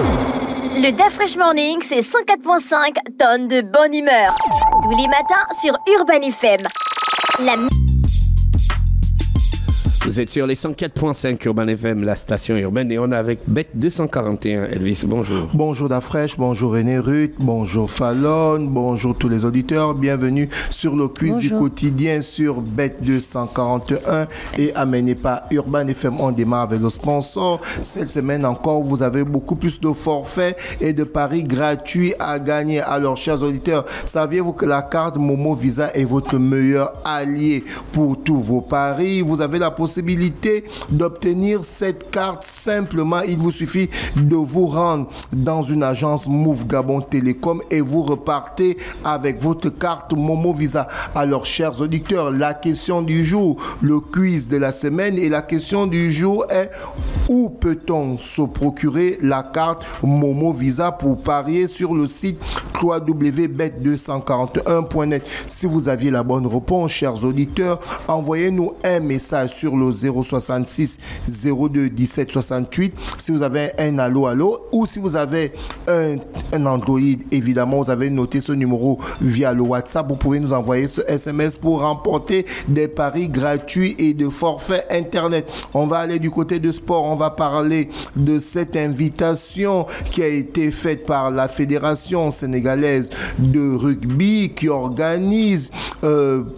Le DaFresh Morning, c'est 104.5 tonnes de bonne humeur. Tous les matins sur Urban FM. Vous êtes sur les 104.5 Urban FM, la station urbaine, et on est avec Bête 241. Elvis, bonjour. Bonjour DaFresh, bonjour René Ruth, bonjour Fallon, bonjour tous les auditeurs. Bienvenue sur le quiz du quotidien sur Bête 241 et amené par Urban FM. On démarre avec le sponsor. Cette semaine encore, vous avez beaucoup plus de forfaits et de paris gratuits à gagner. Alors, chers auditeurs, saviez-vous que la carte Momo Visa est votre meilleur allié pour tous vos paris? Vous avez la possibilité d'obtenir cette carte simplement. Il vous suffit de vous rendre dans une agence Move Gabon Télécom et vous repartez avec votre carte Momo Visa. Alors, chers auditeurs, la question du jour, le quiz de la semaine, et la question du jour est: où peut-on se procurer la carte Momo Visa pour parier sur le site www.bet241.net? Si vous aviez la bonne réponse, chers auditeurs, envoyez-nous un message sur le 066 02 17 68 si vous avez un allo, ou si vous avez un Android, évidemment, vous avez noté ce numéro via le WhatsApp, vous pouvez nous envoyer ce SMS pour remporter des paris gratuits et de forfaits Internet. On va aller du côté de sport, on va parler de cette invitation qui a été faite par la Fédération sénégalaise de rugby qui organise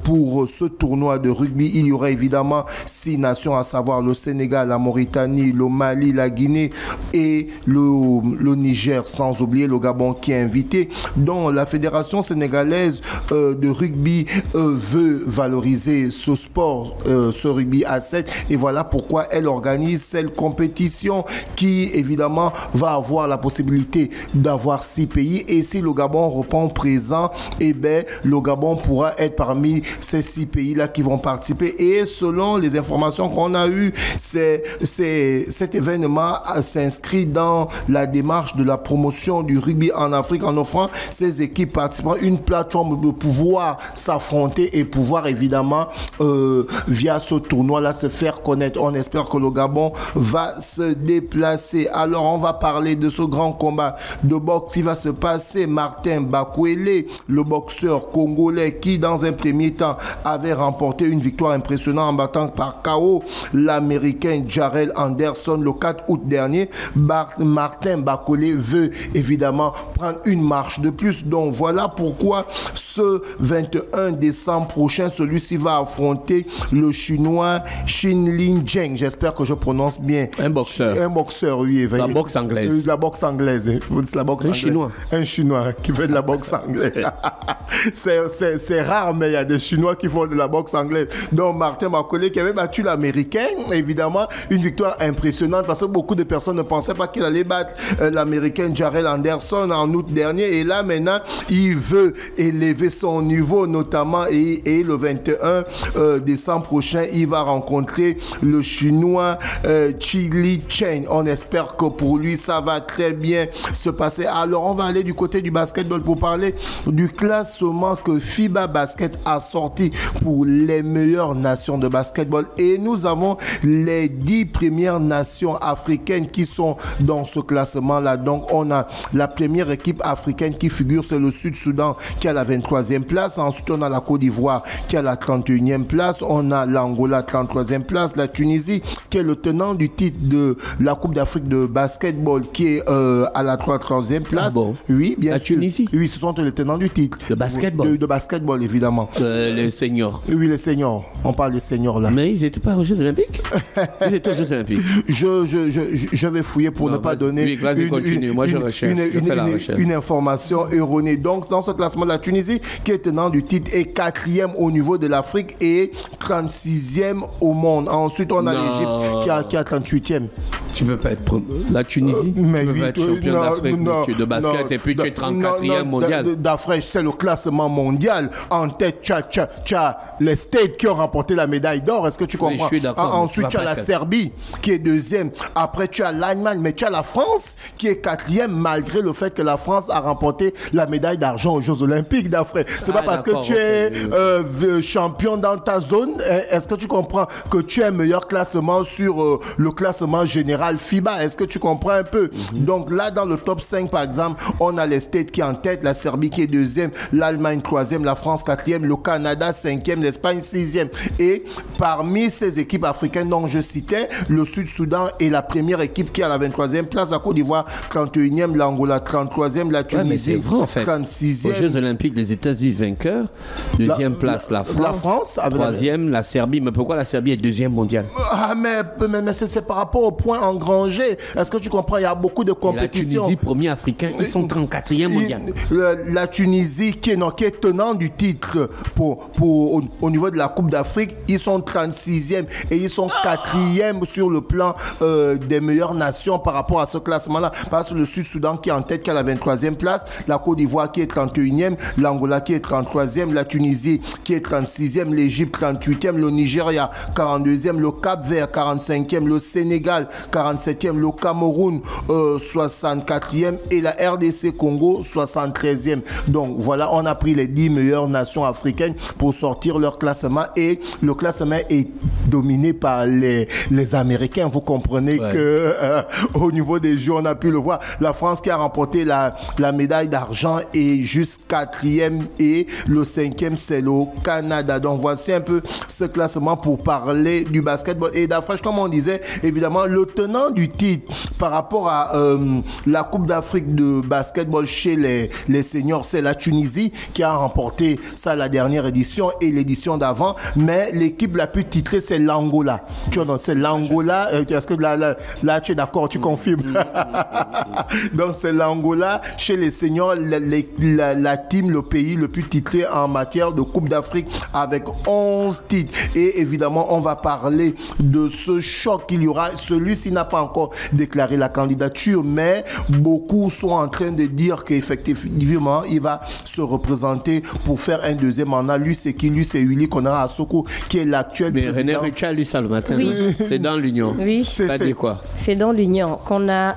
pour ce tournoi de rugby. Il y aura évidemment 6 nations, à savoir le Sénégal, la Mauritanie, le Mali, la Guinée et le Niger, sans oublier le Gabon qui est invité, dont la Fédération sénégalaise de rugby veut valoriser ce sport, ce rugby à 7, et voilà pourquoi elle organise cette compétition qui évidemment va avoir la possibilité d'avoir 6 pays, et si le Gabon reprend présent, eh bien le Gabon pourra être parmi ces 6 pays-là qui vont participer. Et selon les informations qu'on a eues, cet événement s'inscrit dans la démarche de la promotion du rugby en Afrique en offrant ces équipes participantes une plateforme de pouvoir s'affronter et pouvoir évidemment via ce tournoi-là se faire connaître. On espère que le Gabon va se déplacer. Alors on va parler de ce grand combat de boxe qui va se passer. Martin Bakwele, le boxeur congolais qui dans un premier temps avait remporté une victoire impressionnante en battant par KO l'américain Jarrell Anderson le 4 août dernier. Martin Bakwele veut évidemment prendre une marche de plus. Donc voilà pourquoi ce 21 décembre prochain, celui-ci va affronter le chinois Xinlin Zheng. J'espère que je prononce bien. Un boxeur. Un boxeur, oui. La boxe anglaise. La boxe anglaise. La boxe anglaise. Chinois. Un chinois qui fait de la boxe anglaise. C'est rare, mais il y a des chinois qui font de la boxe anglaise. Donc Martin Bakwele qui avait battu l'américain, évidemment, une victoire impressionnante parce que beaucoup de personnes ne pensaient pas qu'il allait battre l'américain Jarrell Anderson en août dernier, et là maintenant il veut élever son niveau notamment, et le 21 décembre prochain il va rencontrer le chinois Chili Chen. On espère que pour lui ça va très bien se passer. Alors on va aller du côté du basketball pour parler du classement que FIBA Basket a sorti pour les meilleures nations de basketball, et nous avons les 10 premières nations africaines qui sont dans ce classement-là. Donc, on a la première équipe africaine qui figure, c'est le Sud-Soudan qui a la 23e place. Ensuite, on a la Côte d'Ivoire qui a la 31e place. On a l'Angola, 33e place. La Tunisie qui est le tenant du titre de la Coupe d'Afrique de basketball qui est à la 30e place. Ah bon? Oui, bien sûr. La Tunisie? Oui, ce sont les tenants du titre. De basketball? De basketball, évidemment. Les seniors. Oui, les seniors. On parle des seniors là. Mais ils n'étaient pas aux Jeux Olympiques? Ils étaient aux Jeux Olympiques. Je vais fouiller pour ne pas donner une information erronée. Donc, dans ce classement, la Tunisie, qui est tenant du titre, est 4e au niveau de l'Afrique et 36e au monde. Ensuite, on a l'Égypte qui a 38e. Tu ne peux pas être la Tunisie, tu ne peux pas être champion d'Afrique de basket et puis tu es 34e mondial. D'Afrique, c'est le classement mondial. En tête, tu as les States qui ont remporté la médaille d'or. Est-ce que tu comprends? Oui, je suis d'accord. Ensuite, tu as la Serbie qui est deuxième. Après, tu as l'Allemagne, mais tu as la France qui est quatrième, malgré le fait que la France a remporté la médaille d'argent aux Jeux Olympiques d'Afrique. C'est pas parce que tu es champion dans ta zone. Est-ce que tu comprends que tu es meilleur classement sur le classement général FIBA? Est-ce que tu comprends un peu? Donc là, dans le top 5, par exemple, on a les States qui est en tête, la Serbie qui est deuxième, l'Allemagne troisième, la France quatrième, le Canada cinquième, l'Espagne sixième. Et parmi ces équipes africaines dont je citais, le Sud-Soudan est la première équipe qui est à la 23e place, la Côte d'Ivoire 31e, l'Angola 33e, la Tunisie vrai, en fait. 36e. Aux Jeux Olympiques, les États-Unis vainqueurs, deuxième place la France, troisième la Serbie. Mais pourquoi la Serbie est deuxième mondiale? Ah, mais c'est par rapport aux points engrangés. Est-ce que tu comprends? Il y a beaucoup de compétitions. La Tunisie, premier africain, ils sont 34e mondial. La Tunisie, qui est tenant du titre au niveau de la Coupe d'Afrique, ils sont 36e et ils sont 4e sur le plan des meilleures nations par rapport à ce classement-là. Parce que le Sud-Soudan qui est en tête, qui est à la 23e place, la Côte d'Ivoire qui est 31e, l'Angola qui est 33e, la Tunisie qui est 36e, l'Égypte 38e, le Nigeria 42e, le Cap-Vert 45e, le Sénégal 47e, le Cameroun 64e et la RDC Congo 73e. Donc voilà, on a pris les 10 meilleures nations africaines pour sortir leur classement et le classement est dominé par les Américains. Vous comprenez que au niveau des Jeux, on a pu le voir. La France qui a remporté la médaille d'argent est juste 4e et le 5e c'est le Canada. Donc voici un peu ce classement pour parler du basketball. Et d'Afrique, comme on disait, évidemment, le tenant du titre par rapport à la Coupe d'Afrique de basketball chez les seniors, c'est la Tunisie qui a remporté ça la dernière édition et l'édition d'avant. Mais l'équipe la plus titrée, c'est l'Angola. Tu vois, c'est l'Angola. Est-ce que là, tu es d'accord, tu confirmes? Donc, c'est l'Angola chez les seniors, la team, le pays le plus titré en matière de Coupe d'Afrique avec 11 titres. Et évidemment, on va parler de ce choc qu'il y aura. Celui-ci n'a pas encore déclaré la candidature, mais beaucoup sont en train de dire qu'effectivement, il va se représenter pour faire un deuxième mandat. Lui, c'est qui? Lui, c'est Willy Konara Assoko, qui est l'actuel président. Mais René Richard, lui, ça le matin. Oui. C'est dans l'Union. Oui. C'est quoi? C'est dans l'Union qu'on a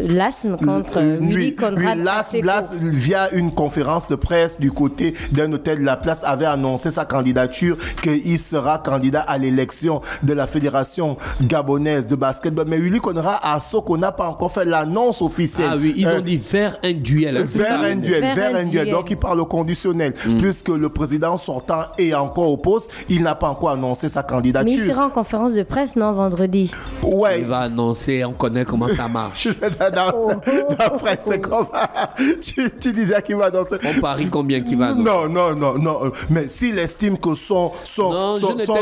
l'ASM contre Willy Konrad Asseko. L'ASM, via une conférence de presse du côté d'un hôtel de la place, avait annoncé sa candidature, qu'il sera candidat à l'élection de la Fédération gabonaise de basketball. Mais Willy Konara Assoko n'a pas encore fait l'annonce officielle. Ah oui, ils ont dit vers un duel. Vers un duel. Donc, il parle au conditionnel. Puisque le président sortant est encore au poste, il n'a pas encore annoncé sa candidature. Mais il sera en conférence de presse, non, vendredi? Ouais. Il va annoncer, on connaît comment ça marche. D'après, c'est comme... tu disais qu'il va annoncer. On parie combien qu'il va annoncer? Non. Mais s'il estime que son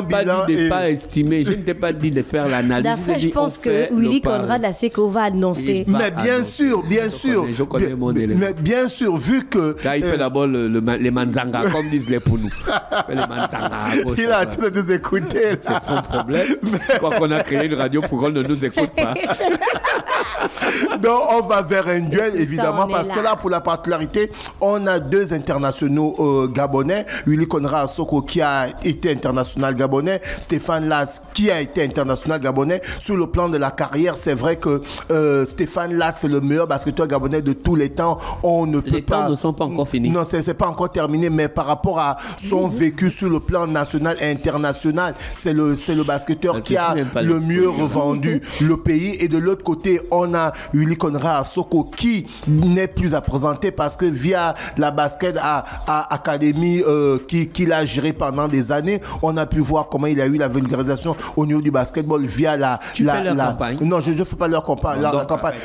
bilan est... pas estimé. Je ne t'ai pas dit de faire l'analyse. D'après, je pense que Willy Konrad Asseko va annoncer. Mais bien sûr. Je connais mon délai. Mais bien sûr, vu que... Là, il fait d'abord les manzanga, comme disent les Pounous. Il fait les manzanga à gauche. Il a tout de nous écouter. C'est son problème. Quoi qu'on a créé une radio pour qu'on ne nous écoute pas. Donc, on va vers un duel, évidemment, parce que là, pour la particularité, on a deux internationaux gabonais. Willy Konara Assoko, qui a été international gabonais. Stéphane Lass, qui a été international gabonais. Sur le plan de la carrière, c'est vrai que Stéphane Lass, c'est le meilleur basketteur gabonais de tous les temps. On ne peut pas... Les temps ne sont pas encore finis. Non, c'est pas encore terminé, mais par rapport à son vécu sur le plan national et international, c'est le basketteur qui a le mieux revendu le pays. Et de l'autre côté, on a Willy Konara Assoko qui n'est plus à présenter parce que via la basket académie qu'il a géré pendant des années, on a pu voir comment il a eu la vulgarisation au niveau du basketball via la campagne. Non, je ne fais pas leur campagne.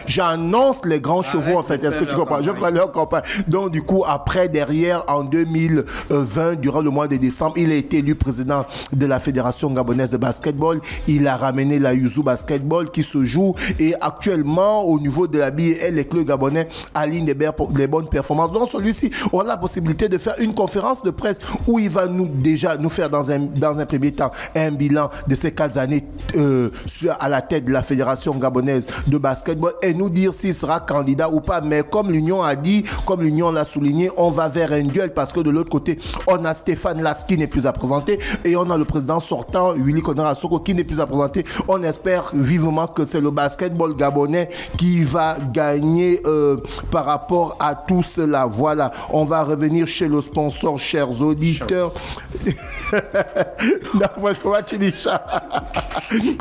J'annonce les grands chevaux, en fait. Est-ce que tu comprends? Je ferai leur campagne. Donc, du coup, après, derrière, en 2020, durant le mois de décembre, il a été élu président de la Fédération gabonaise de basketball. Il a ramené la Yuzu Basketball qui se joue et actuellement, actuellement au niveau de la BL, les clubs gabonais alignent les bonnes performances. Donc celui-ci aura la possibilité de faire une conférence de presse où il va nous faire dans un premier temps un bilan de ces 4 années à la tête de la Fédération gabonaise de basketball et nous dire s'il sera candidat ou pas. Mais comme l'Union a dit, comme l'Union l'a souligné, on va vers un duel parce que de l'autre côté, on a Stéphane Lasky qui n'est plus à présenter et on a le président sortant, Willy Konara Soko, qui n'est plus à présenter. On espère vivement que c'est le basketball gabonais qui va gagner par rapport à tout cela. Voilà, on va revenir chez le sponsor, chers auditeurs.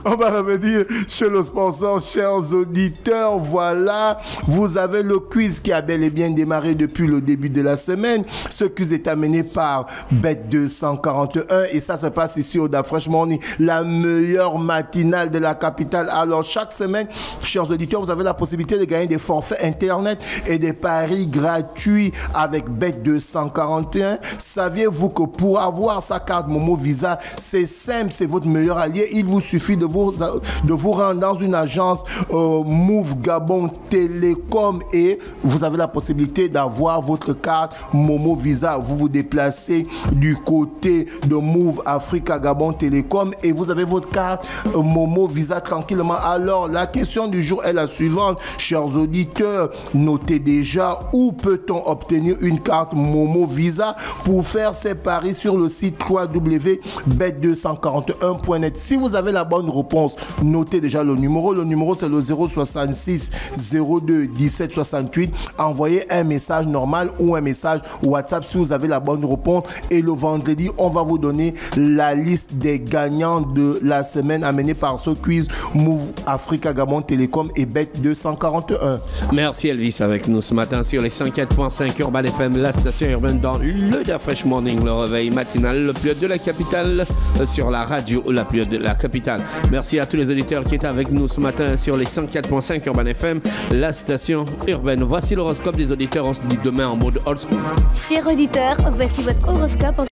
On va revenir chez le sponsor, chers auditeurs. Voilà, vous avez le quiz qui a bel et bien démarré depuis le début de la semaine. Ce quiz est amené par Bet241 et ça se passe ici au Da Fresh Morning, la meilleure matinale de la capitale. Alors chaque semaine, chers auditeurs, vous avez la possibilité de gagner des forfaits internet et des paris gratuits avec Bet241. Saviez-vous que pour avoir sa carte Momo Visa, c'est simple, c'est votre meilleur allié. Il vous suffit de vous rendre dans une agence Move Gabon Télécom et vous avez la possibilité d'avoir votre carte Momo Visa. Vous vous déplacez du côté de Move Africa Gabon Télécom et vous avez votre carte Momo Visa tranquillement. Alors la question du jour est la suivante, chers auditeurs, notez déjà où peut-on obtenir une carte Momo Visa pour faire ses paris sur le site www.bet241.net. Si vous avez la bonne réponse, notez déjà le numéro. Le numéro c'est le 066 02 17 68. Envoyez un message normal ou un message WhatsApp si vous avez la bonne réponse. Et le vendredi, on va vous donner la liste des gagnants de la semaine amenée par ce quiz Move Africa Gabon Télécom et Bet241. Merci Elvis avec nous ce matin sur les 104.5 Urban FM, la station urbaine dans le Da Fresh Morning, le réveil matinal le plus haut de la capitale sur la radio la plus haut de la capitale. Merci à tous les auditeurs qui étaient avec nous ce matin sur les 104.5 Urban FM, la station urbaine. Voici l'horoscope des auditeurs. On se dit demain en mode old school. Chers auditeurs, voici votre horoscope.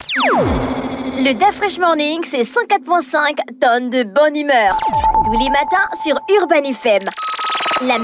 Le Da Fresh Morning, c'est 104.5 tonnes de bonne humeur. Tous les matins sur Urban FM. La